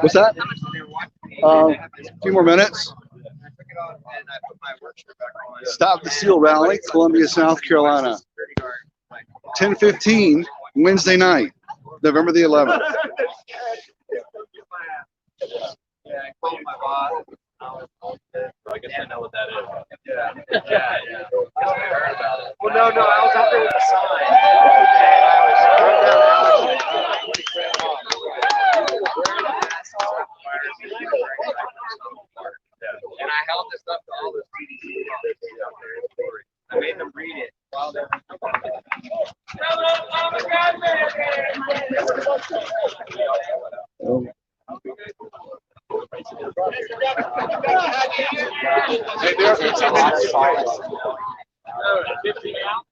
What's that? A few more minutes. Stop the Seal Rally, Columbia, South Carolina. 10:15, Wednesday night, November the 11th. I guess I know what that is. Yeah. Well, no, I was out there with the sign. And I was going down the and I held this up to all the CDC officers out there in Florida. I made them read it while they're. Hey, there are 15 minutes. 15 out?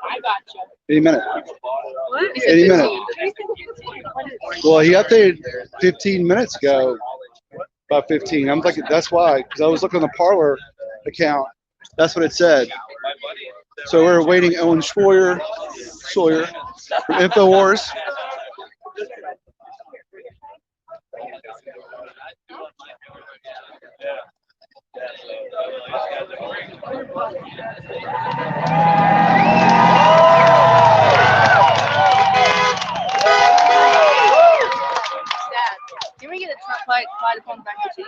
I got you. 80 minutes. What? 80 minutes. Well, he updated 15 minutes ago. About 15. I'm thinking that's why, because I was looking on the Parlor account. That's what it said. So we're awaiting Owen Sawyer from InfoWars. Can we get a flight upon back to you?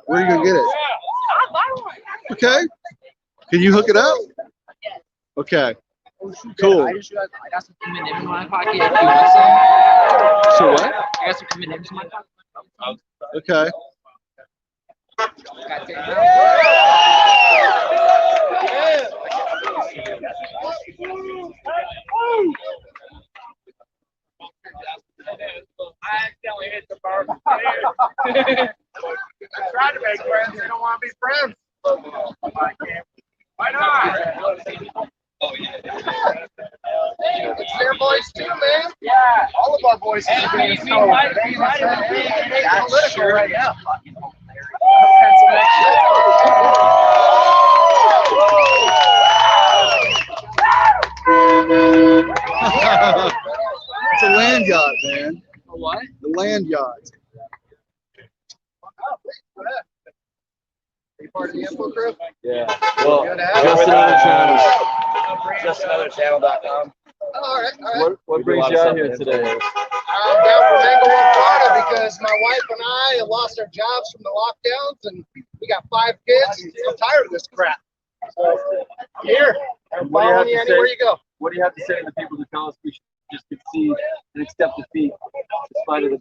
Where are you gonna get it? I'll buy one. Okay. Can you hook it up? Yes. Okay. Cool. I got some M&M's in my pocket. If you want some. So what? I got some M&M's in my pocket. Okay. Got $10. I accidentally hit the bar. I tried to make friends. They don't want to be friends. Why not? Oh, yeah. It's their voice too, man. Yeah. All of our voices are being stolen. Political right now. It's a land yacht, man. A what? The land yacht. Are you part of the info crew? Yeah. Well, Good to have just another channel.com. All right. What brings you out here today? I'm down from Englewood, Florida, because my wife and I lost our jobs from the lockdowns, and we got 5 kids. And I'm tired of this crap. So I'm here. I'm following you anywhere you go. What do you have to say to the people that tell us we should just concede and accept defeat despite of the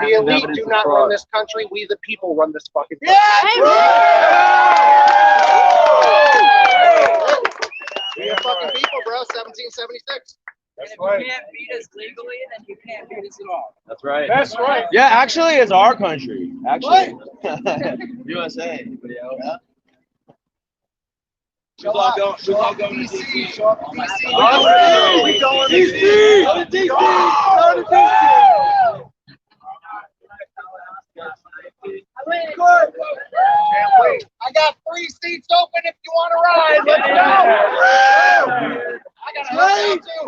The elite do not run this country. We, the people, run this fucking country. We the fucking people, bro. 1776. If you can't beat us legally, then you can't beat us at all. That's right. That's right. Yeah, actually, it's our country. Actually, USA. Anybody else? Yeah. Show up to DC. Show up to DC. We going to DC. Go to DC. Go to DC. Good. Can't wait. I got 3 seats open if you want to ride. Let's go. I got a hotel too.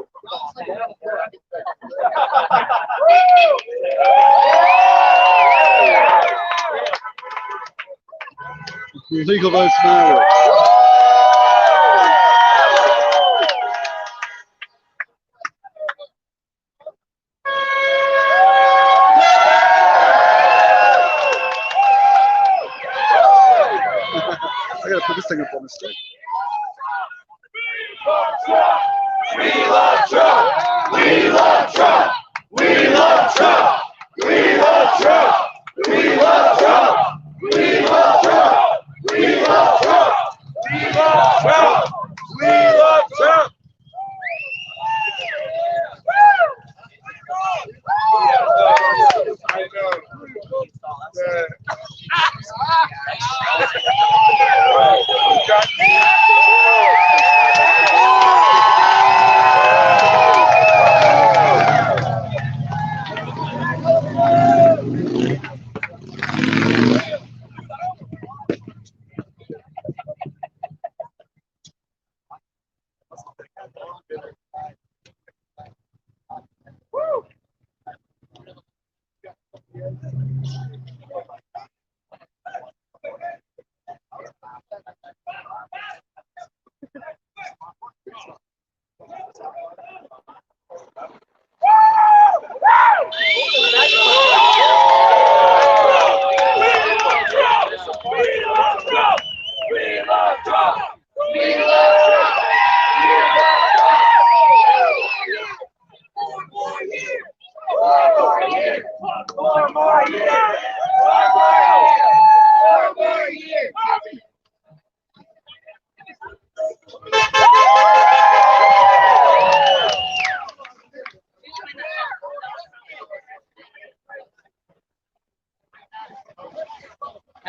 Legal votes matter. I gotta put this thing up on the stick. We love Trump. We love Trump. We love Trump. We love Trump. We love Trump. We love Trump. We love Trump. I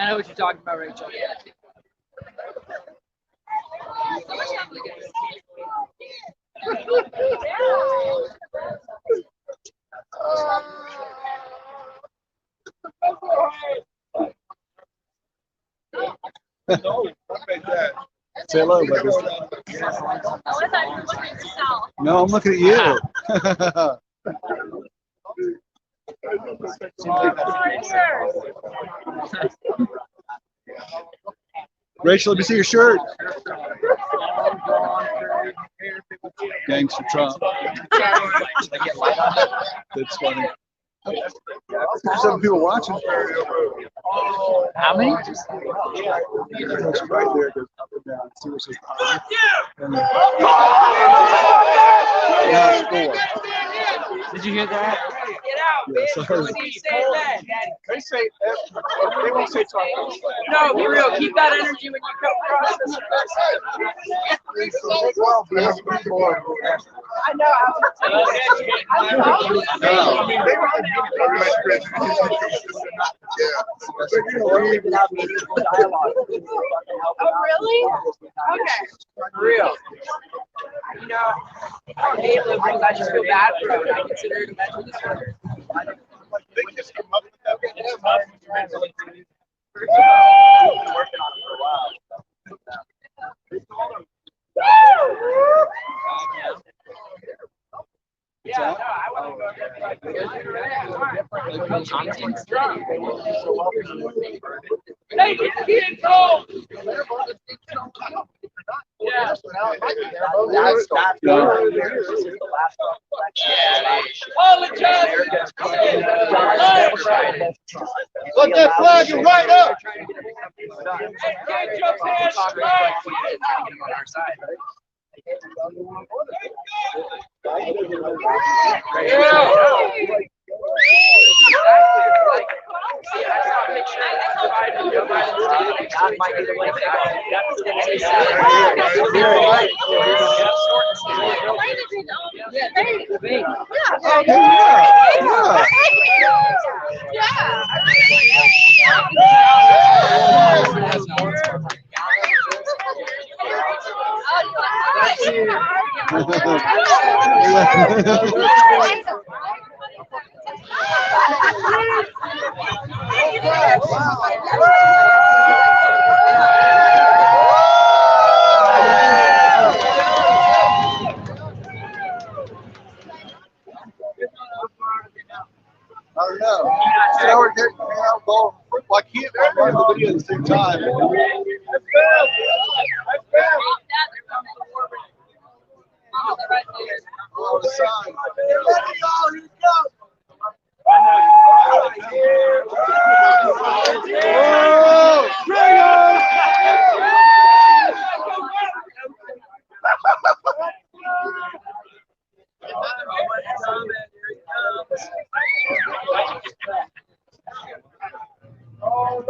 know what you're talking about, Rachel. Say hello, buddy. Oh, I thought you were looking at yourself. No, I'm looking at you. Rachel, let me see your shirt. Gangster Trump. That's funny. There's 7 people watching. How many? It's right there. It goes up and down. See what's just and then, Did you hear that? yeah, sorry. They say they won't say talk. No, be real. Keep that energy when you come across this. I know. Oh, really? Okay. For real. You know, I hate liberals. I just feel bad for them. I consider it a mental disorder. Yeah, no, I want to go. Yeah. Put that flag right up. I don't know. So we're getting out ball. Well, I can't run the video at the same time. Oh, the sign. Oh,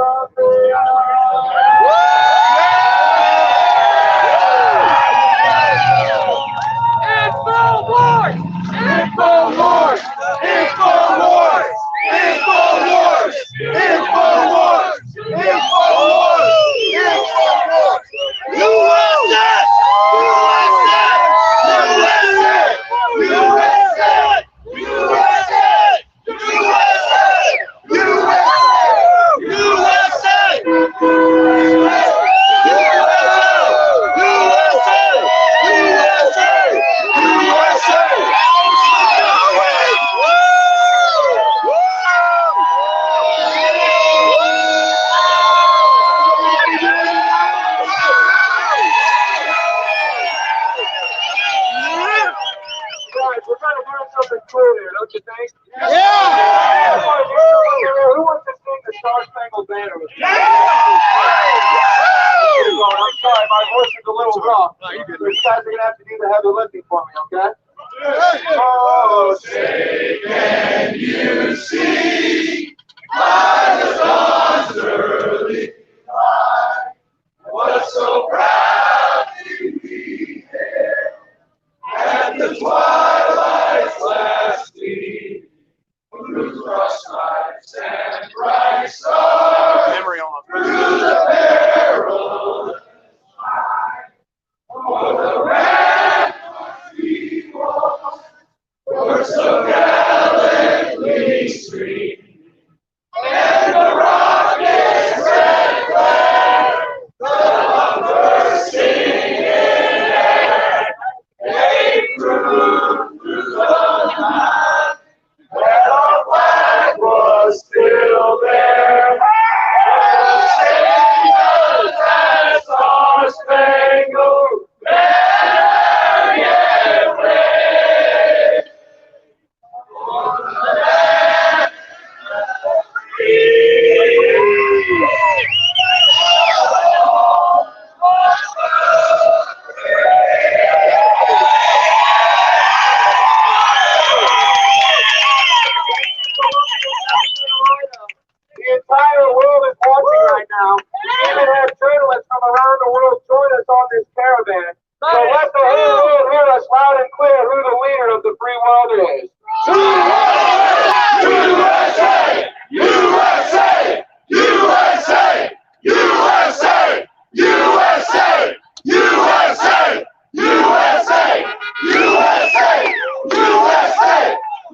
what you think? Yeah! Who wants to sing the Star Spangled Banner with me? I'm sorry, my voice is a little rough. So you guys are going to have to do the heavy lifting for me, okay? Oh, say, can you see by the dawn's early light what so proudly we hailed at the twilight's last gleam through frostlights and bright stars, memory on through the perilous fight, for the ramparts we walked were so gallantly streaming, and the rocket's red glare, the bomb bursting in air, came through the night, where our flag was still there, and the singers and Star-Spangled Banner yet wave. For the land the entire world is watching right now. We even have journalists from around the world join us on this caravan. So let the whole world hear us loud and clear who the leader of the free world is. USA! USA! USA! USA! USA! USA! USA! USA! USA!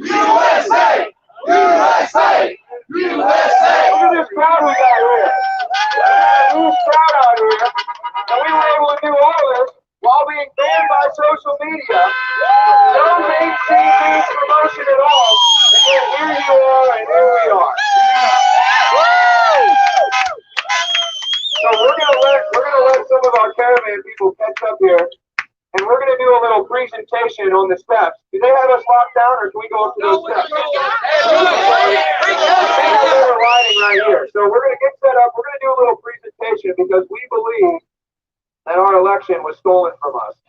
USA! USA! USA! Look at this crowd we got here. A huge crowd out here. And we were able to do all this while being banned by social media. No mainstream promotion at all. And yet here you are, and here we are. So we're gonna let some of our caravan people catch up here. And we're going to do a little presentation on the steps. Do they have us locked down, or can we go up to those steps? We're riding right here. So we're going to get set up. We're going to do a little presentation because we believe that our election was stolen from us.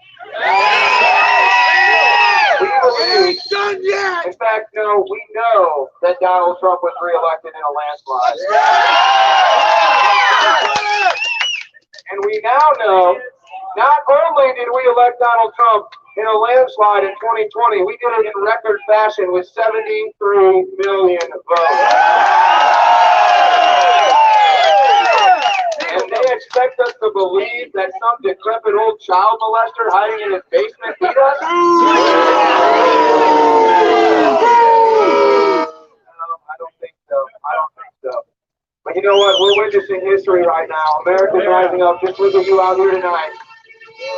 We believe, in fact, no, we know that Donald Trump was reelected in a landslide. And we now know, not only did we elect Donald Trump in a landslide in 2020, we did it in record fashion with 73 million votes. And they expect us to believe that some decrepit old child molester hiding in his basement beat us? I don't think so. But you know what? We're witnessing history right now. America's rising up. Just look at you out here tonight.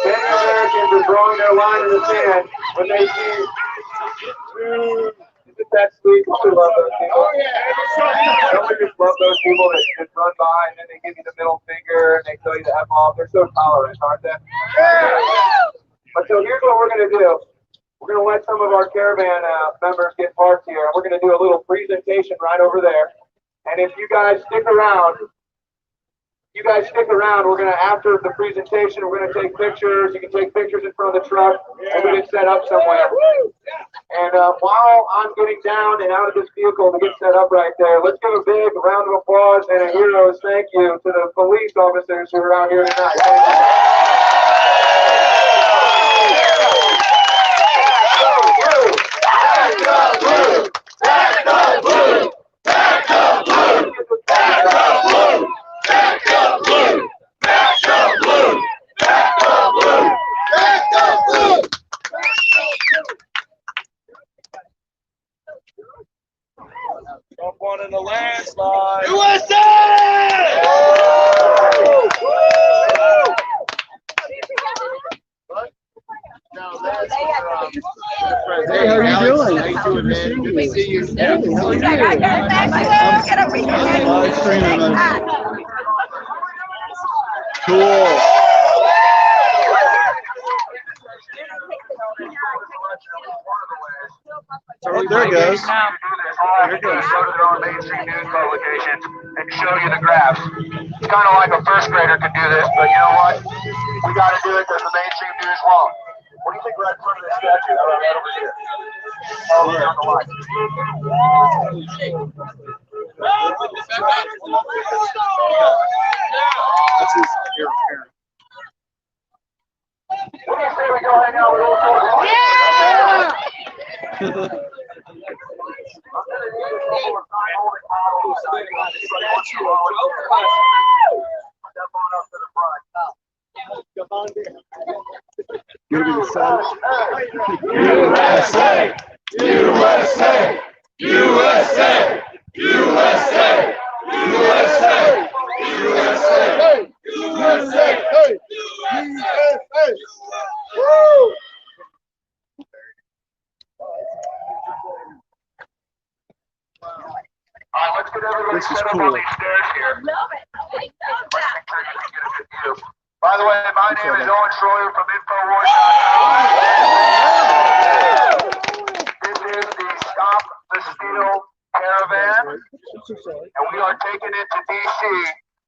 Many Americans are drawing their line in the sand when they see. Isn't that sweet? We love those people. Oh, yeah. Don't we just love those people that just run by and then they give you the middle finger and they tell you to F off? They're so tolerant, aren't they? Yeah. But so here's what we're going to do. We're going to let some of our caravan members get parked here. We're going to do a little presentation right over there. And if you guys stick around, we're going to, after the presentation, we're going to take pictures. You can take pictures in front of the truck, and we can set up somewhere. And while I'm getting down and out of this vehicle to get set up right there, let's give a big round of applause and a hero's thank you to the police officers who are out here tonight. Trump won in a landslide. USA! Hey, how are you doing? Good to see you. Cool. Oh, there it goes. All I have to do is go to their own mainstream news publications and show you the graphs. It's kind of like a first grader could do this, but you know what? We got to do it because the mainstream news won't. What do you think right in front of the statue? How about right over here? Oh, we're on the line. That's his heir apparent. What do you say we go hang out with old folks? Yeah! Gonna be the sun. USA! USA! USA! USA! USA! USA! USA! USA! Woo! All right, let's get everybody This is set up cool. on these stairs here. Love it. I love that. Make sure you can get a good view. By the way, my name is Owen Schroyer from Infowars.com. This is the Stop the Steal Caravan, and we are taking it to D.C.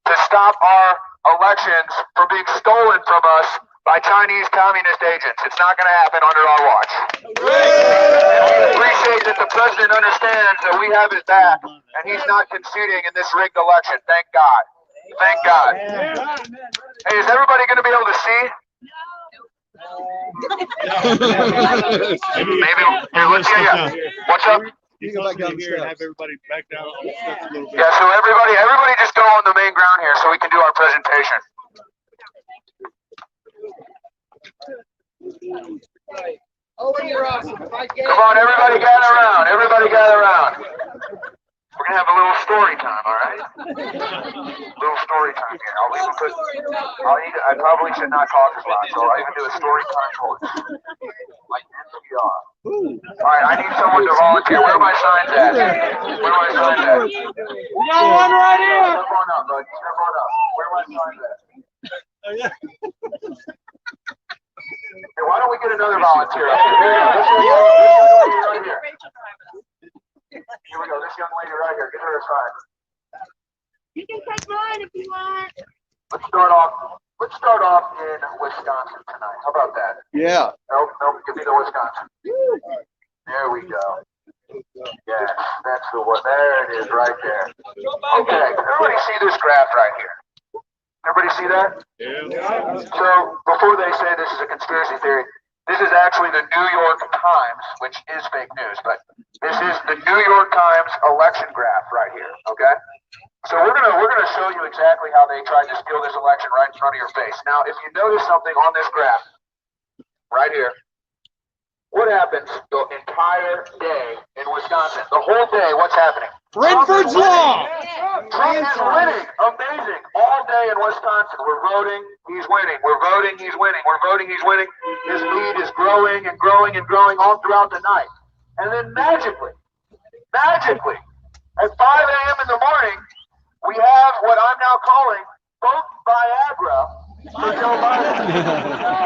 to stop our elections from being stolen from us by Chinese communist agents. It's not going to happen under our watch. And we appreciate that the president understands that we have his back, and he's not conceding in this rigged election. Thank God. Thank God. Hey, is everybody going to be able to see? Maybe. Here, let's see ya. What's up? You can go back down the Here and have steps. everybody back down on the steps a little bit. Yeah, so everybody just go on the main ground here so we can do our presentation. Oh, you're awesome. Come on, everybody gather around. Everybody gather around. We're gonna have a little story time, all right? Little story time here. I probably should not talk as loud, so I'll even do a story time voice. Like NPR. All right, I need someone to volunteer. Where are my signs at? Where are my signs at? We got one right here. Step on up, bud. Step on up. Where are my signs at? Oh, yeah. Hey, why don't we get another volunteer up here? Here we go. This young lady right here. Here we go. This young lady right here. Get her a sign. You can take mine if you want. Let's start off in Wisconsin tonight. How about that? Yeah. Nope, give me the Wisconsin. There we go. Yes, that's the one. There it is right there. Okay, everybody see this graph right here? Everybody see that? Yeah. So before they say this is a conspiracy theory, this is actually the New York Times, which is fake news, but this is the New York Times election graph right here, okay? So we're gonna show you exactly how they tried to steal this election right in front of your face. Now, if you notice something on this graph, right here, what happens the entire day in Wisconsin? The whole day, what's happening? Renford's Law. Trump is winning. Amazing. All day in Wisconsin. We're voting. He's winning. We're voting. He's winning. We're voting. He's winning. His lead is growing and growing and growing all throughout the night. And then magically, at 5 a.m. in the morning, we have what I'm now calling vote Viagra for Joe Biden.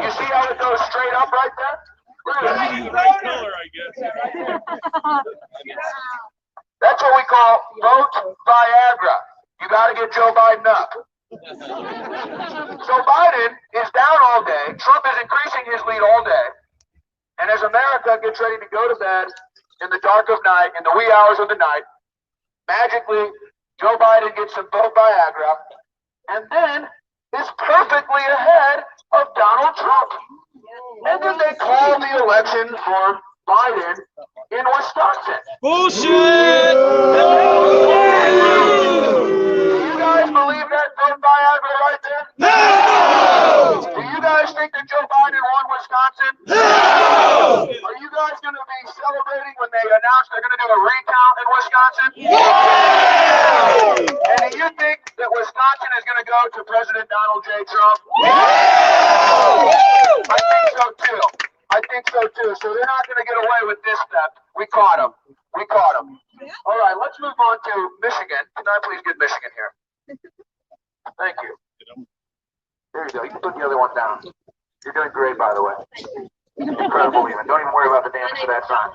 You see how it goes straight up right there? Look at This is it. the right color, I guess. That's what we call vote Viagra. You got to get Joe Biden up. So Biden is down all day. Trump is increasing his lead all day. And as America gets ready to go to bed in the dark of night, in the wee hours of the night, magically, Joe Biden gets some vote Viagra and then is perfectly ahead of Donald Trump. And then they call the election for Biden in Wisconsin. Bullshit! Do you guys believe that vote Viagra right there? No! Do you guys think that Joe Biden won Wisconsin? No! Are you guys going to be celebrating when they announce they're going to do a recount in Wisconsin? Yeah! And do you think that Wisconsin is going to go to President Donald J. Trump? Yeah! I think so too. So they're not going to get away with this step. We caught them. All right, let's move on to Michigan. Can I please get Michigan here? Thank you. There you go. You can put the other one down. You're doing great, by the way. Incredible even. Don't even worry about the damage to that sign.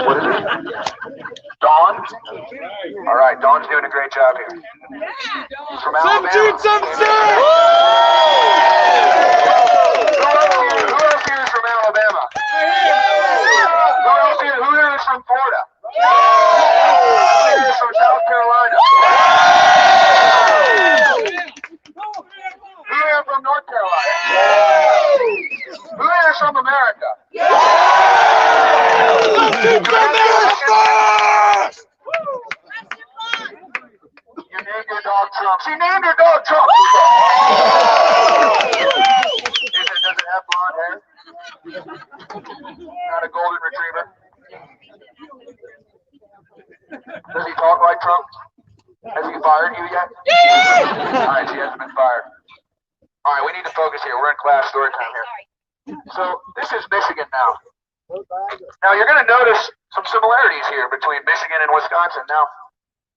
What is it? Dawn? All right, Dawn's doing a great job here. He's from Alabama. Who else here is from Alabama? Who here is from Florida? Who here is from South Carolina? Who here from North Carolina? Who here is from America? You named your dog Trump. She named her dog Trump. Does it have blonde hair? Not a golden retriever. Does he talk like Trump? Has he fired you yet? All right, she hasn't been fired. All right, we need to focus here. We're in class story time here. So this is Michigan now. Now you're going to notice some similarities here between Michigan and Wisconsin. Now,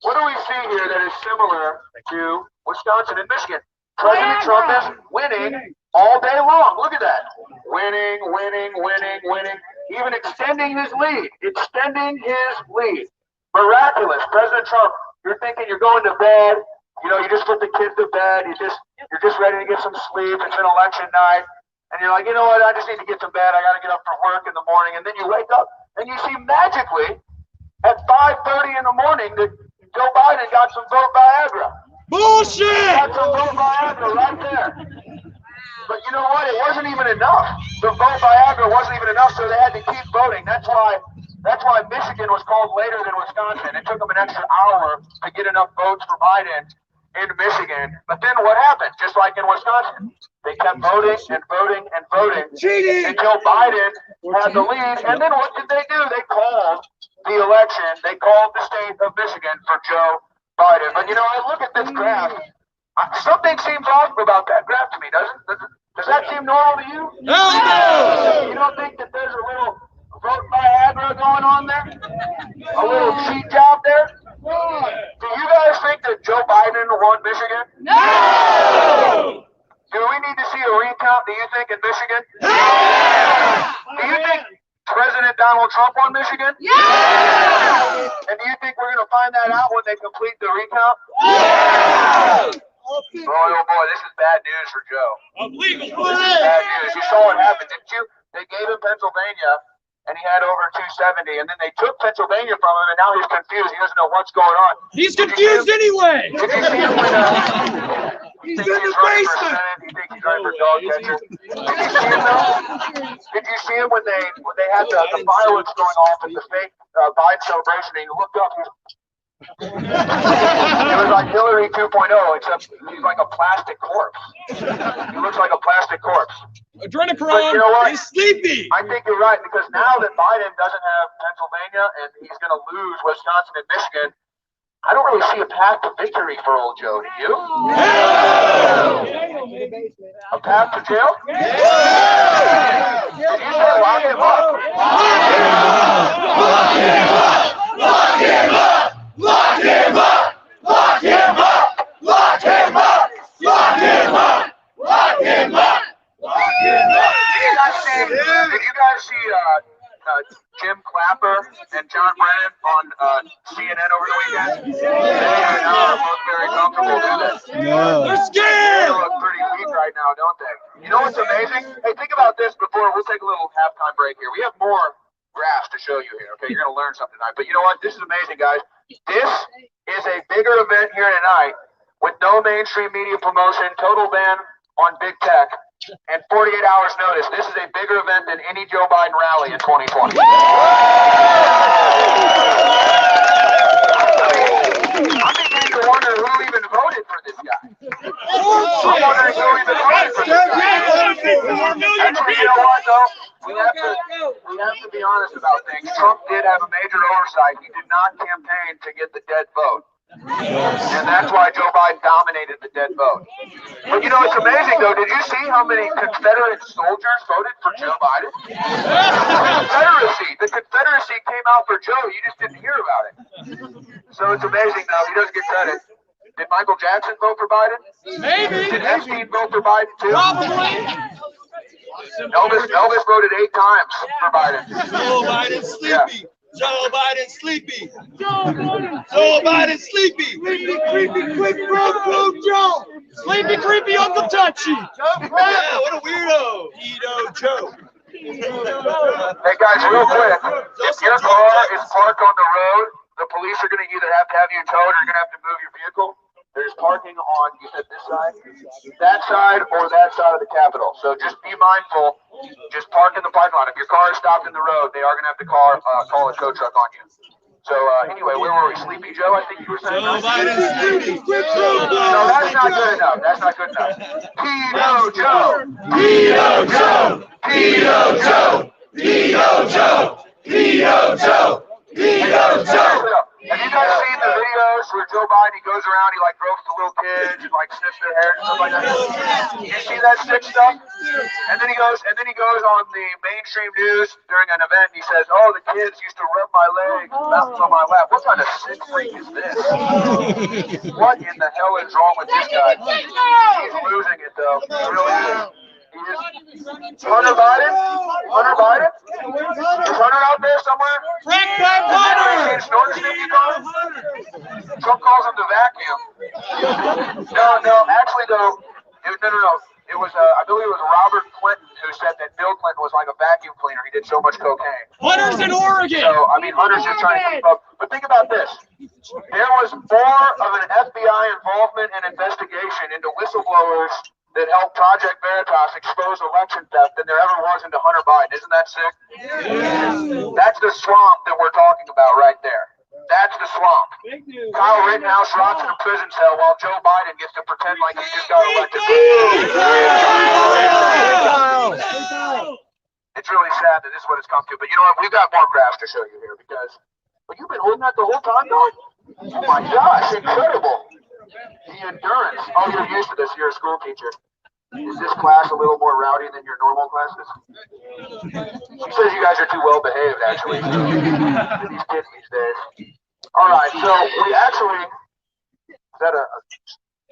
what do we see here that is similar to Wisconsin and Michigan? President Trump is winning all day long. Look at that. Winning, winning, winning, winning. Even extending his lead. Extending his lead. Miraculous. President Trump, you're thinking you're going to bed. You know, you just put the kids to bed. You're just ready to get some sleep. It's an election night. And you're like, you know what? I just need to get to bed. I got to get up for work in the morning. And then you wake up and you see magically at 5:30 in the morning that Joe Biden got some vote Viagra. Bullshit! Got some vote Viagra right there. But you know what? It wasn't even enough. The vote Viagra wasn't even enough, so they had to keep voting. That's why Michigan was called later than Wisconsin. It took them an extra hour to get enough votes for Biden in Michigan. But then what happened? Just like in Wisconsin, they kept voting and voting and voting until Biden had the lead. And then what did they do? They called the election. They called the state of Michigan for Joe Biden. But you know, I look at this graph. Something seems off about that graph to me, does that seem normal to you? No! You don't think that there's a little vote Viagra going on there? A little cheat job there? Do you guys think that Joe Biden won Michigan? No! Do we need to see a recount, do you think, in Michigan? Yeah! Do you think President Donald Trump won Michigan? Yeah! And do you think we're going to find that out when they complete the recount? Yeah! Boy, oh boy, this is bad news for Joe. Illegal. This is bad news. You saw what happened, didn't you? They gave him Pennsylvania, and he had over 270, and then they took Pennsylvania from him, and now he's confused. He doesn't know what's going on. He's confused anyway. Did you see him when He's in the basement. He thinks he's running for dog catcher. Did you see him though? Did you see him when they had the fireworks going off at the fake Biden celebration, and he looked up, it was like Hillary 2.0, except he's like a plastic corpse. He looks like a plastic corpse. Adrenochrome. But you know what? He's sleepy. I think you're right, because now that Biden doesn't have Pennsylvania and he's going to lose Wisconsin and Michigan, I don't really see a path to victory for old Joe. Do you? Yeah. A path to jail? Yeah. Did you say lock him up? Lock him up. Lock him up. Lock him up! Lock him up! Lock him up! Lock him up! Lock him up! Lock him up! Did you guys see Jim Clapper and John Brennan on CNN over the weekend? They are both very comfortable doing this. No. They're They scared! look pretty weak right now, don't they? You know what's amazing? Hey, think about this before we'll take a little halftime break here. We have more graphs to show you here. Okay, you're gonna learn something tonight. But you know what? This is amazing, guys. This is a bigger event here tonight with no mainstream media promotion, total ban on big tech, and 48 hours notice. This is a bigger event than any Joe Biden rally in 2020. I'm beginning to wonder who even voted for this guy. I'm wondering who even voted for this guy. Actually, you know what, though? We have to be honest about things. Trump did have a major oversight. He did not campaign to get the dead vote. And that's why Joe Biden dominated the dead vote. But you know, it's amazing, though. Did you see how many Confederate soldiers voted for Joe Biden? The Confederacy came out for Joe. You just didn't hear about it. So it's amazing, though. He doesn't get credit. Did Michael Jackson vote for Biden? Maybe. Did Epstein vote for Biden, too? Probably. Elvis voted 8 times for Biden. Joe Biden sleepy. Joe Biden sleepy. Joe Biden sleepy. Sleepy, creepy, quick, bro, Joe. Sleepy, creepy, Uncle Touchy. Yeah, what a weirdo. Pedo Joe. Hey guys, real quick, if your car is parked on the road, the police are going to either have to have you towed or you're going to have to move your vehicle. There's parking on, you said this side, or that side of the Capitol. So just be mindful. Just park in the parking lot. If your car is stopped in the road, they are going to have to call a tow truck on you. So anyway, where were we? Sleepy Joe, I think you were saying? Joe Biden sleepy. No, that's not good enough. That's not good enough. Pedo Joe. Pedo Joe. Pedo Joe. Pedo Joe. Pedo Joe. Pedo Joe. Have you guys seen the videos where Joe Biden, he goes around, he like gropes the little kids and like sniffs their hair and stuff like that? You see that sick stuff? And then he goes on the mainstream news during an event and he says, "Oh, the kids used to rub my legs, bounce on my lap." What kind of sick freak is this? What in the hell is wrong with this guy? He's losing it though. He really is. Hunter Biden? Hunter Biden? Is Hunter out there somewhere? Frank back Hunter. Trump calls him the vacuum. No, actually though, no. It was, I believe it was Robert Clinton who said that Bill Clinton was like a vacuum cleaner. He did so much cocaine. Hunter's in Oregon. So, I mean, Hunter's just trying to keep up. But think about this. There was more of an FBI involvement and investigation into whistleblowers that helped Project Veritas expose election theft than there ever was into Hunter Biden. Isn't that sick? Yeah. That's the swamp that we're talking about right there. That's the swamp. Kyle Rittenhouse rots in a prison cell while Joe Biden gets to pretend like he just got elected. It's really sad that this is what it's come to. But you know what? We've got more graphs to show you here because you've been holding that the whole time, though? Oh my gosh, incredible. The endurance. Oh, you're used to this. You're a school teacher. Is this class a little more rowdy than your normal classes? She says you guys are too well behaved, actually. These kids these days. All right, so we actually,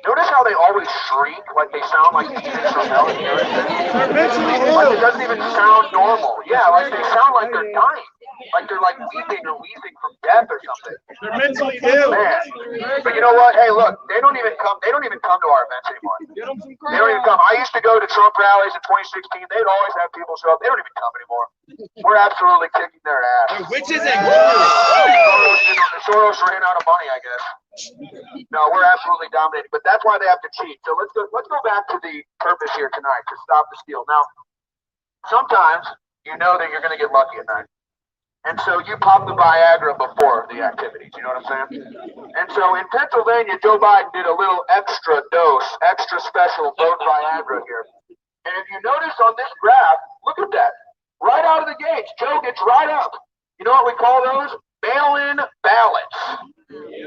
notice how they always shriek, like they sound like demons from hell. Like it doesn't even sound normal. Yeah, like they sound like they're dying. Like they're like weeping or wheezing from death or something. They're mentally ill. Man. But you know what? Hey, look, they don't even come to our events anymore. They don't even come. I used to go to Trump rallies in 2016. They'd always have people show up. They don't even come anymore. We're absolutely kicking their ass. Witches and Soros ran out of money, I guess. No, we're absolutely dominating. But that's why they have to cheat. So let's go back to the purpose here tonight to stop the steal. Now, sometimes you know that you're going to get lucky at night. And so you pop the Viagra before the activities, you know what I'm saying? And so in Pennsylvania, Joe Biden did a little extra special vote Viagra here. And if you notice on this graph, look at that. Right out of the gates, Joe gets right up. You know what we call those? Mail-in ballots.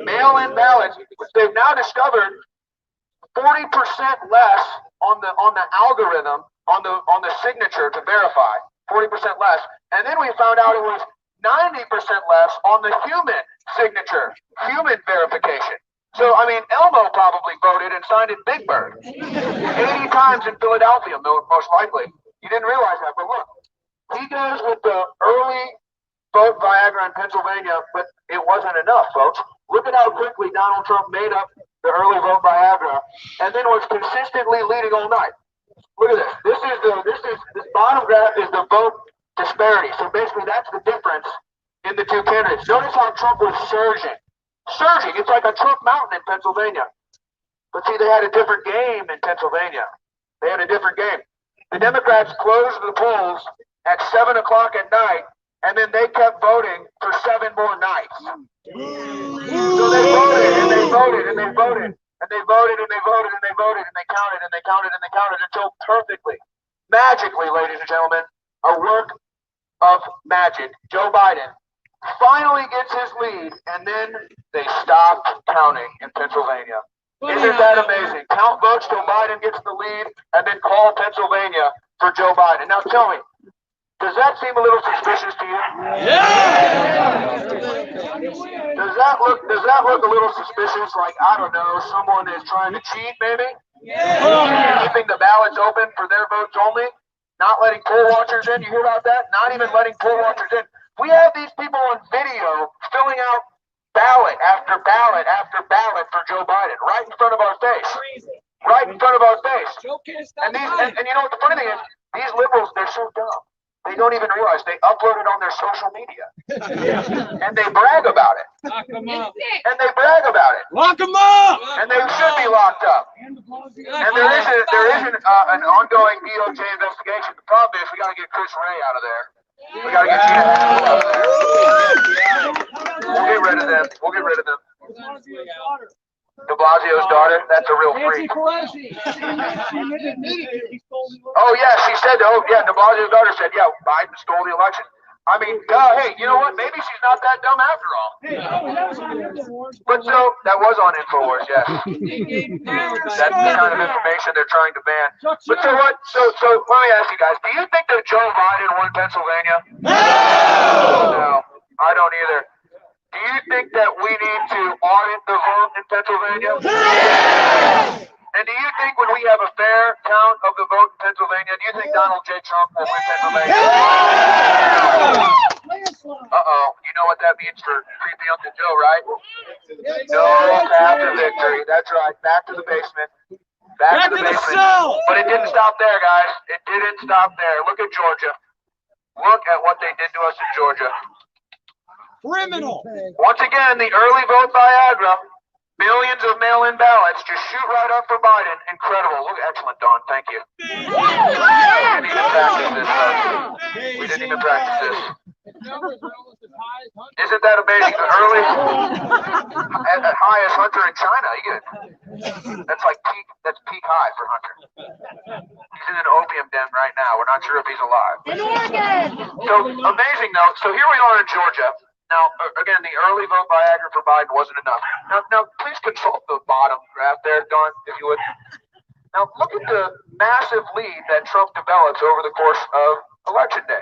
Mail-in ballots, which they've now discovered 40% less on the algorithm, on the signature to verify. 40% less. And then we found out it was 90% less on the human signature, human verification. So, I mean, Elmo probably voted and signed in Big Bird 80 times in Philadelphia, most likely. You didn't realize that, but look, he goes with the early vote Viagra in Pennsylvania, but it wasn't enough, folks. Look at how quickly Donald Trump made up the early vote Viagra and then was consistently leading all night. Look at this. This bottom graph is the vote disparity. So basically that's the difference in the two candidates. Notice how Trump was surging. It's like a Trump mountain in Pennsylvania. But see, they had a different game in Pennsylvania. The Democrats closed the polls at 7 o'clock at night, and then they kept voting for 7 more nights. So they voted and they voted and they voted. And they voted and they voted and they voted and they counted and they counted and they counted until perfectly, magically, ladies and gentlemen, a work of magic, Joe Biden finally gets his lead, and then they stopped counting in Pennsylvania. Isn't that amazing? Count votes till Biden gets the lead, and then call Pennsylvania for Joe Biden. Now tell me, does that seem a little suspicious to you? Yeah! Does that look a little suspicious? Like, I don't know, someone is trying to cheat, maybe? Yeah! Keeping the ballots open for their votes only? not letting poll watchers in. You hear about that? Not even letting poll watchers in. We have these people on video filling out ballot after ballot after ballot for Joe Biden right in front of our face. Right in front of our face. And you know what the funny thing is? These liberals, they're so dumb. They don't even realize they upload it on their social media. And they brag about it. Lock them up. And they brag about it. Lock them up. And they should be locked up. And there isn't an ongoing DOJ investigation. The problem is we got to get Chris Ray out of there. We got to get Gina Haspel out of there. We'll get rid of them. We'll get rid of them. De Blasio's daughter, that's a real freak. Oh yeah, she said, oh yeah, De Blasio's daughter said, yeah, Biden stole the election. I mean, hey, you know what? Maybe she's not that dumb after all. But so, that was on InfoWars, yes. That's the kind of information they're trying to ban. But so what? So let me ask you guys, do you think that Joe Biden won Pennsylvania? No, I don't either. Do you think that we need to audit the vote in Pennsylvania? Yes! And do you think when we have a fair count of the vote in Pennsylvania, do you think Donald J. Trump will win Pennsylvania? Yes! Uh-oh. You know what that means for creepy Uncle Joe, right? No path to victory. That's right. Back to the basement. Back to the basement. But it didn't stop there, guys. It didn't stop there. Look at Georgia. Look at what they did to us in Georgia. Criminal. Once again, the early vote Viagra, millions of mail-in ballots just shoot right up for Biden. Incredible. Look, excellent, Dawn. Thank you. We didn't even practice this. We didn't even practice this. Isn't that amazing? The early, at high as Hunter in China. You get, that's like peak. That's peak high for Hunter. He's in an opium den right now. We're not sure if he's alive. In Oregon. So amazing though. So here we are in Georgia. Now, again, the early vote Viagra for Biden wasn't enough. Now, please consult the bottom graph there, Don, if you would. Now, look at the massive lead that Trump develops over the course of Election Day.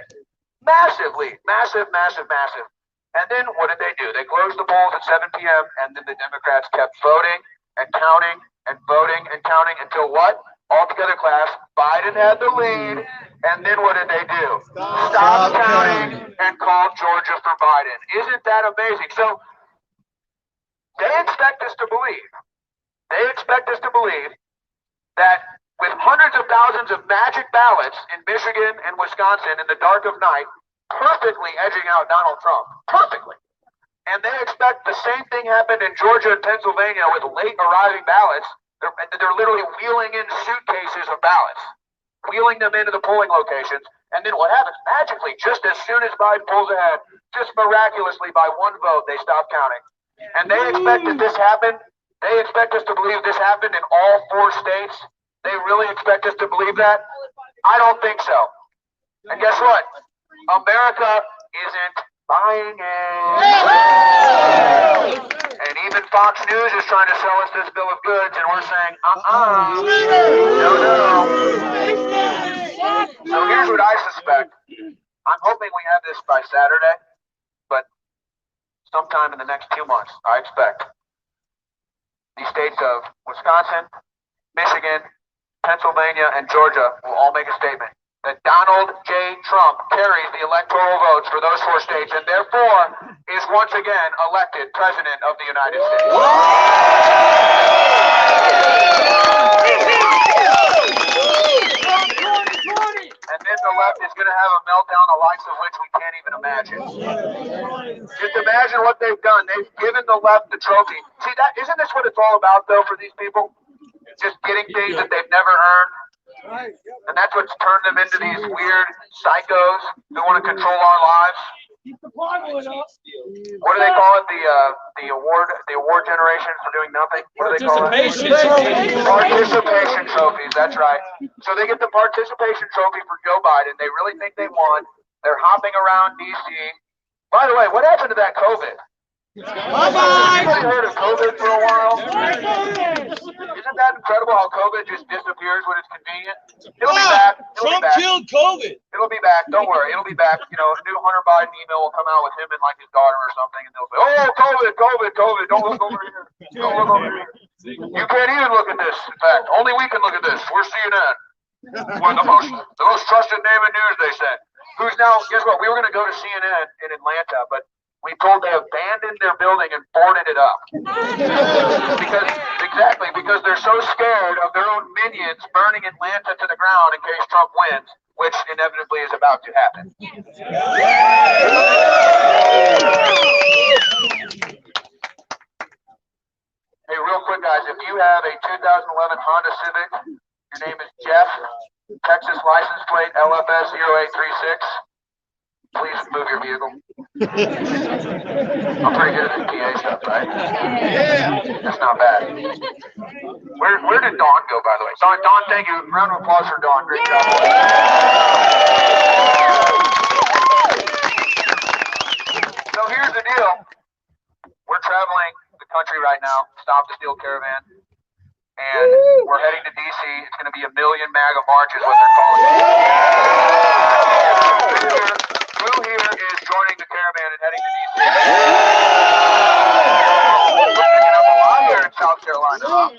Massive lead. Massive, massive, massive. And then what did they do? They closed the polls at 7 p.m., and then the Democrats kept voting and counting and voting and counting until what? All together, class, Biden had the lead, and then what did they do? Stop counting and called Georgia for Biden. Isn't that amazing? So they expect us to believe that with hundreds of thousands of magic ballots in Michigan and Wisconsin in the dark of night, perfectly edging out Donald Trump, perfectly. And they expect the same thing happened in Georgia and Pennsylvania with late arriving ballots. They're literally wheeling in suitcases of ballots, wheeling them into the polling locations. And then what happens? Magically, just as soon as Biden pulls ahead, just miraculously by one vote, they stop counting. And they expect that this happened. They expect us to believe this happened in all 4 states. They really expect us to believe that? I don't think so. And guess what? America isn't buying it. And even Fox News is trying to sell us this bill of goods, and we're saying, no. So here's what I suspect. I'm hoping we have this by Saturday, but sometime in the next 2 months, I expect the states of Wisconsin, Michigan, Pennsylvania, and Georgia will all make a statement that Donald J. Trump carries the electoral votes for those 4 states and therefore is once again elected President of the United States. And then the left is going to have a meltdown the likes of which we can't even imagine. Just imagine what they've done. They've given the left the trophy. See, that isn't this what it's all about, though, for these people? Just getting things that they've never earned. And that's what's turned them into these weird psychos who want to control our lives. What do they call it? The award generation for doing nothing? What do they call it? Participation trophies, that's right. So they get the participation trophy for Joe Biden. They really think they won. They're hopping around DC. By the way, what happened to that COVID? Bye-bye. Anybody heard of COVID for a while? Isn't that incredible how COVID just disappears when it's convenient? It'll be back. Trump killed COVID. It'll be back. Don't worry. It'll be back. You know, a new Hunter Biden email will come out with him and like his daughter or something, and they'll say, "Oh, COVID. Don't look over here. Don't look over here. You can't even look at this. In fact, only we can look at this. We're CNN." Well, the most trusted name in news, they said. Who's now, guess what? We were going to go to CNN in Atlanta, but we told they abandoned their building and boarded it up. Because they're so scared of their own minions burning Atlanta to the ground in case Trump wins, which inevitably is about to happen. Hey, real quick, guys, if you have a 2011 Honda Civic, your name is Jeff, Texas license plate LFS 0836, please move your vehicle. I'm pretty good at the PA stuff, right? Yeah. That's not bad. Where did Dawn go, by the way? Dawn, thank you. Round of applause for Dawn. Great job. So here's the deal. We're traveling the country right now. Stop the Steal Caravan. And we're heading to DC. It's going to be 1 million MAGA marches, what they're calling it. Who here is joining the caravan and heading to DC? We're picking up a lot here in South Carolina.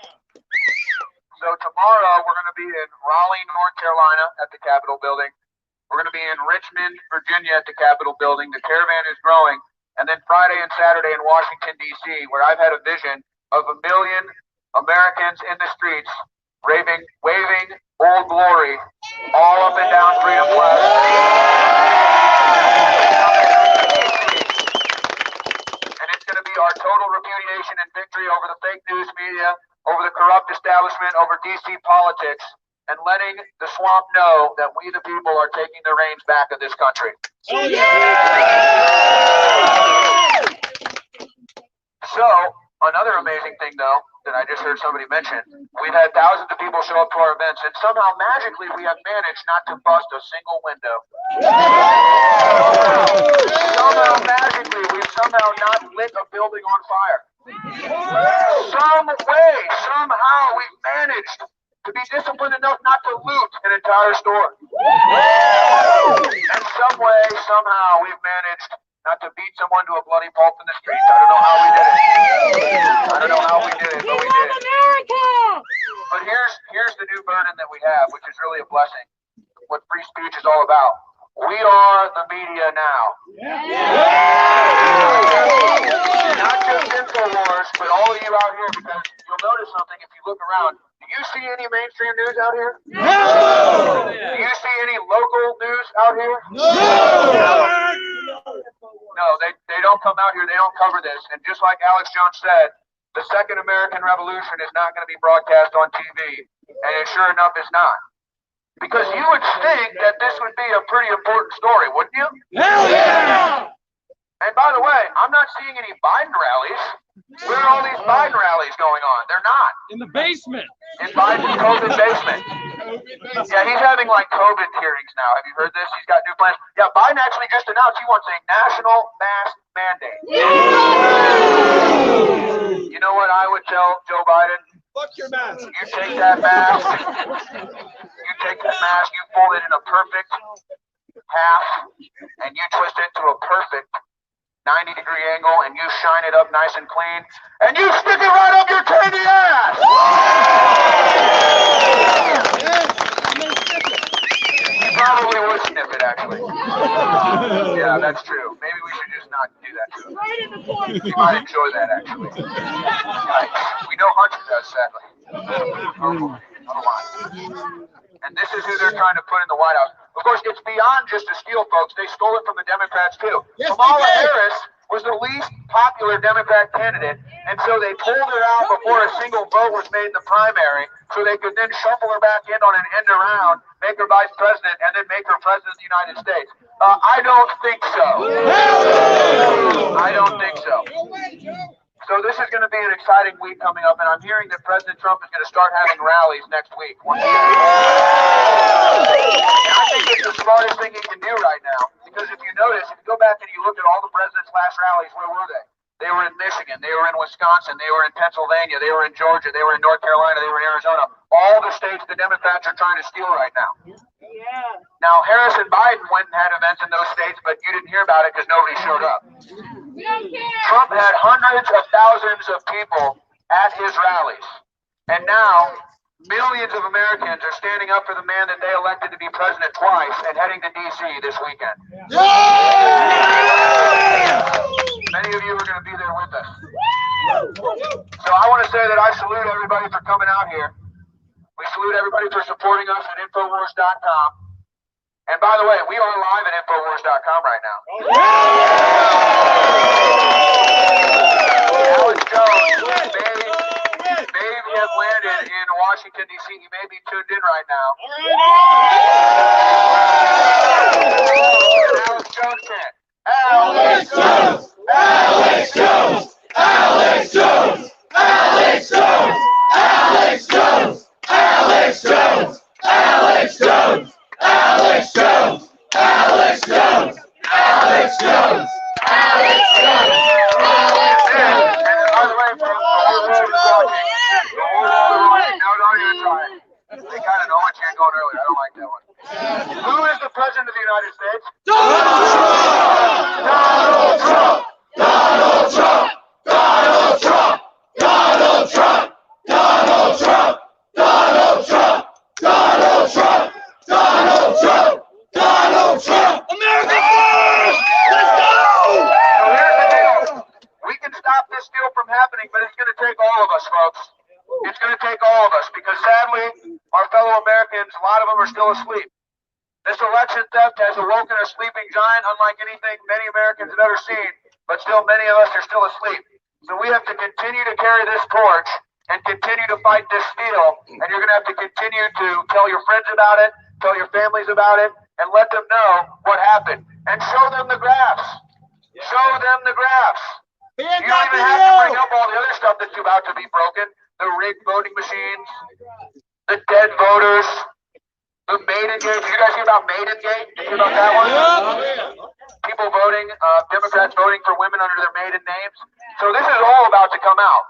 So tomorrow we're going to be in Raleigh, North Carolina at the Capitol building. We're going to be in Richmond, Virginia at the Capitol building. The caravan is growing. And then Friday and Saturday in Washington, D.C., where I've had a vision of 1 million Americans in the streets waving Old Glory all up and down Freedom Flag. And it's going to be our total repudiation and victory over the fake news media, over the corrupt establishment, over DC politics, and letting the swamp know that we the people are taking the reins back of this country. So, another amazing thing, though, that I just heard somebody mention, we've had thousands of people show up to our events, and somehow magically we have managed not to bust a single window. Somehow magically we've somehow not lit a building on fire. Some way, somehow we've managed to be disciplined enough not to loot an entire store. And some way, somehow we've managed not to beat someone to a bloody pulp in the streets. I don't know how we did it. But we did. But here's the new burden that we have, which is really a blessing. What free speech is all about. We are the media now. Not just InfoWars, but all of you out here, because you'll notice something if you look around. Do you see any mainstream news out here? No! Do you see any local news out here? No, they don't come out here. They don't cover this. And just like Alex Jones said, the Second American Revolution is not going to be broadcast on TV. And it sure enough is not. Because you would think that this would be a pretty important story, wouldn't you? Hell yeah! And by the way, I'm not seeing any Biden rallies. Where are all these Biden rallies going on? They're not. In the basement. In Biden's COVID basement. Yeah, he's having like COVID hearings now. Have you heard this? He's got new plans. Yeah, Biden actually just announced he wants a national mask mandate. You know what I would tell Joe Biden? Fuck your mask. You take that mask, you fold it in a perfect half, and you twist it to a perfect 90-degree angle, and you shine it up nice and clean, and you stick it right up your candy ass! You probably would sniff it, actually. Yeah, that's true. Maybe we should just not do that to him. He might enjoy that, actually. We know Hunter does, sadly. And this is who they're trying to put in the White House. Of course, it's beyond just the steal, folks. They stole it from the Democrats, too. Yes, Kamala Harris was the least popular Democrat candidate, and so they pulled her out before a single vote was made in the primary, so they could then shuffle her back in on an end around, make her vice president, and then make her president of the United States. I don't think so. I don't think so. So this is going to be an exciting week coming up, and I'm hearing that President Trump is going to start having rallies next week. And I think it's the smartest thing he can do right now, because if you notice, if you go back and you look at all the president's last rallies, where were they? They were in Michigan, they were in Wisconsin, they were in Pennsylvania, they were in Georgia, they were in North Carolina, they were in Arizona. All the states the Democrats are trying to steal right now. Yeah. Now, Harris and Biden went and had events in those states, but you didn't hear about it because nobody showed up. We don't care. Trump had hundreds of thousands of people at his rallies. And now millions of Americans are standing up for the man that they elected to be president twice and heading to D.C. this weekend. Many of you are going to be there with us. So I want to say that I salute everybody for coming out here. We salute everybody for supporting us at Infowars.com. And by the way, we are live at Infowars.com right now. Alex Jones may have landed in Washington, D.C. He may be tuned in right now. Alex Jones chant. Alex Jones! Alex Jones! Alex Jones! Alex Jones! Alex Jones! Alex Jones! Alex Jones! Alex Jones! Alex Jones! Alex Jones! Alex Jones! By the way, for all those watching, no, don't even try it. They kind of know what you're going earlier. I don't like that one. Who is the president of the United States? Donald Trump! Donald Trump! Donald Trump! Donald Trump! Donald Trump! Donald Trump! Donald Trump! Donald Trump! Donald Trump! America first! Let's go! So here's the deal. We can stop this deal from happening, but it's going to take all of us, folks. It's going to take all of us because sadly, our fellow Americans, a lot of them are still asleep. This election theft has awoken a sleeping giant unlike anything many Americans have ever seen, but still many of us are still asleep. So we have to continue to carry this torch and continue to fight this steal, and you're going to have to continue to tell your friends about it, tell your families about it, and let them know what happened. And show them the graphs. Show them the graphs. You don't even have to bring up all the other stuff that's about to be broken. The rigged voting machines, the dead voters, the Maidengate. Did you guys hear about Maidengate? Did you hear about that one? People voting, Democrats voting for women under their maiden names. So this is all about to come out.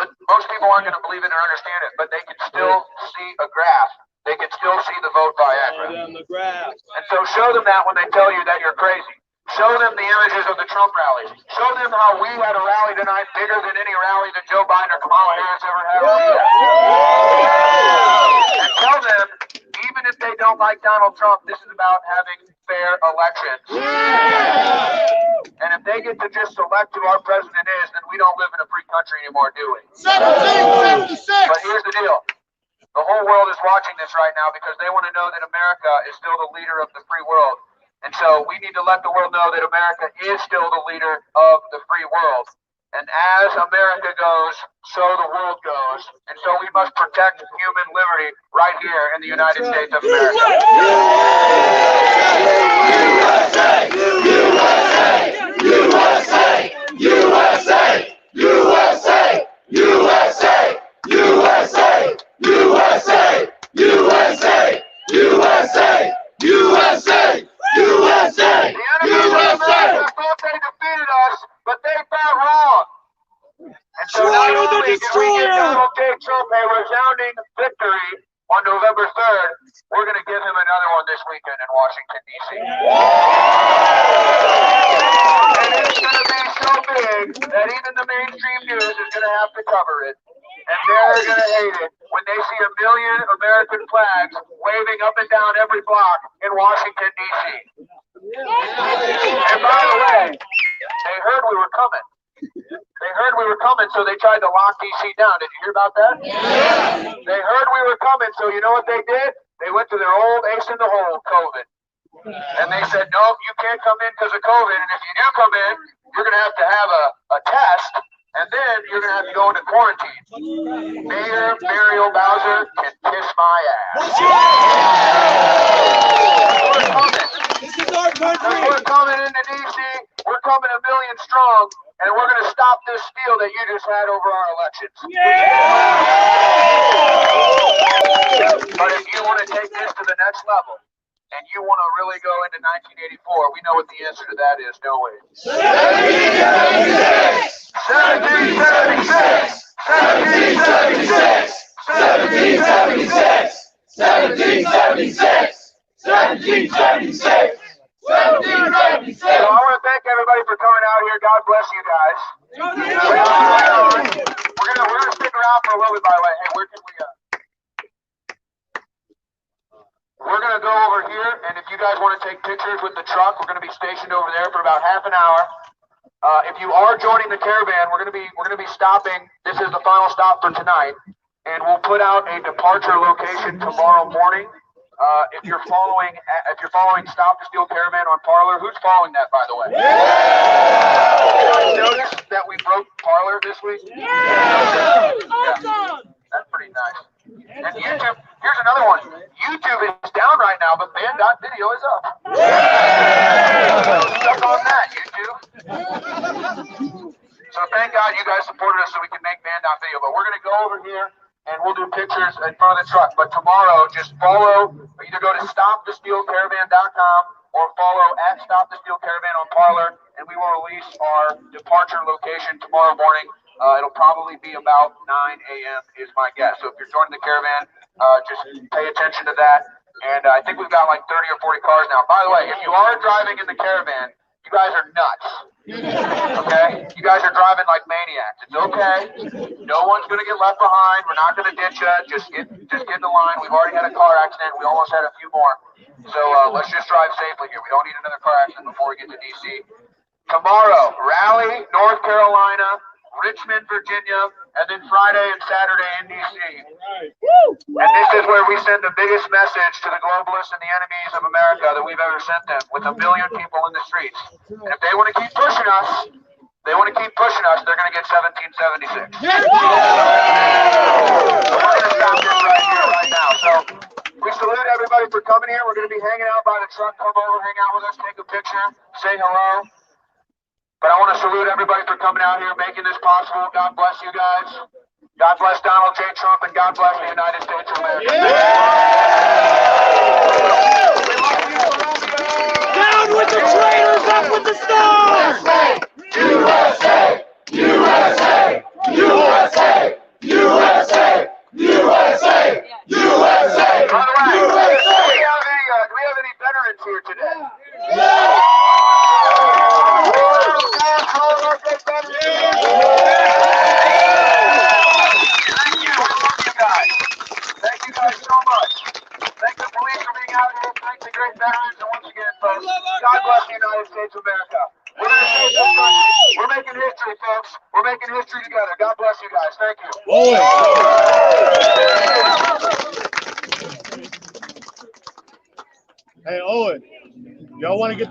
But most people aren't going to believe it or understand it, but they can still see a graph. They can still see the vote Viagra. And so show them that when they tell you that you're crazy. Show them the images of the Trump rallies. Show them how we had a rally tonight bigger than any rally that Joe Biden or Kamala Harris ever had. And tell them, even if they don't like Donald Trump, this is about having fair elections. And if they get to just select who our president is, then we don't live in a free country anymore, do we? 1776! But here's the deal. The whole world is watching this right now because they want to know that America is still the leader of the free world. And so we need to let the world know that America is still the leader of the free world. And as America goes, so the world goes. And so we must protect human liberty right here in the United States of America. USA! USA! USA! USA! USA! USA! USA! USA! USA! USA! The enemies of America thought they defeated us, but they got wrong. And so not only did we give Donald J. Trump a resounding victory on November 3rd, we're going to give him another one this weekend in Washington, D.C. And it's going to be so big that even the mainstream news is going to have to cover it. And they're going to hate it when they see 1 million American flags waving up and down every block in Washington, D.C. And by the way, they heard we were coming. They heard we were coming, so they tried to lock D.C. down. Did you hear about that? Yeah. They heard we were coming, so you know what they did? They went to their old ace in the hole, COVID. And they said, no, you can't come in because of COVID. And if you do come in, you're going to have a test. And then you're going to have to go into quarantine. Mayor Muriel Bowser can kiss my ass. We're coming. This is our country. We're coming into D.C. We're coming 1 million strong. And we're going to stop this steal that you just had over our elections. But if you want to take this to the next level, and you want to really go into 1984, we know what the answer to that is, don't we? 1776! 1776! 1776! 1776! 1776! 1776! 1776! So I want to thank everybody for coming out here. God bless you guys. We're gonna stick around for a little bit, by the way. Hey, where can we We're going to go over here, and if you guys want to take pictures with the truck, we're going to be stationed over there for about half an hour. If you are joining the Caravan, we're going to be stopping. This is the final stop for tonight, and we'll put out a departure location tomorrow morning. If you're following Stop the Steal Caravan on Parler, who's following that, by the way? Yeah! Did you guys notice that we broke Parler this week? Yeah! Awesome! That's pretty nice. And YouTube, here's another one. YouTube is down right now, but band.video is up. So stuck on that, YouTube. So thank God you guys supported us so we can make band.video. But we're going to go over here and we'll do pictures in front of the truck. But tomorrow, just follow, either go to stopthestealcaravan.com or follow at Stop the Steal Caravan on Parler, and we will release our departure location tomorrow morning. It'll probably be about 9 a.m. is my guess. So if you're joining the Caravan, just pay attention to that. And I think we've got like 30 or 40 cars now. By the way, if you are driving in the Caravan, you guys are nuts. Okay? You guys are driving like maniacs. It's okay. No one's going to get left behind. We're not going to ditch you. Just get in the line. We've already had a car accident. We almost had a few more. So let's just drive safely here. We don't need another car accident before we get to D.C. Tomorrow, Raleigh, North Carolina, Richmond, Virginia, and then Friday and Saturday in D.C. And this is where we send the biggest message to the globalists and the enemies of America that we've ever sent them, with 1 million people in the streets. And if they want to keep pushing us, they're going to get 1776. So we're going to stop this right here, right now. So we salute everybody for coming here. We're going to be hanging out by the truck. Come over, hang out with us, take a picture, say hello. But I want to salute everybody for coming out here, making this possible. God bless you guys. God bless Donald J. Trump, and God bless the United States of America. Down with the traitors, up with the stars! USA! USA! USA! USA! USA! USA! By the way, do we have any veterans here today? Thank you guys so much. Thank the police for being out here. Thank the great veterans. And once again, folks, God bless the United States of America. We're going to save this country. We're making history, folks. We're making history together. God bless you guys. Thank you. Hey, Owen, y'all want to get that?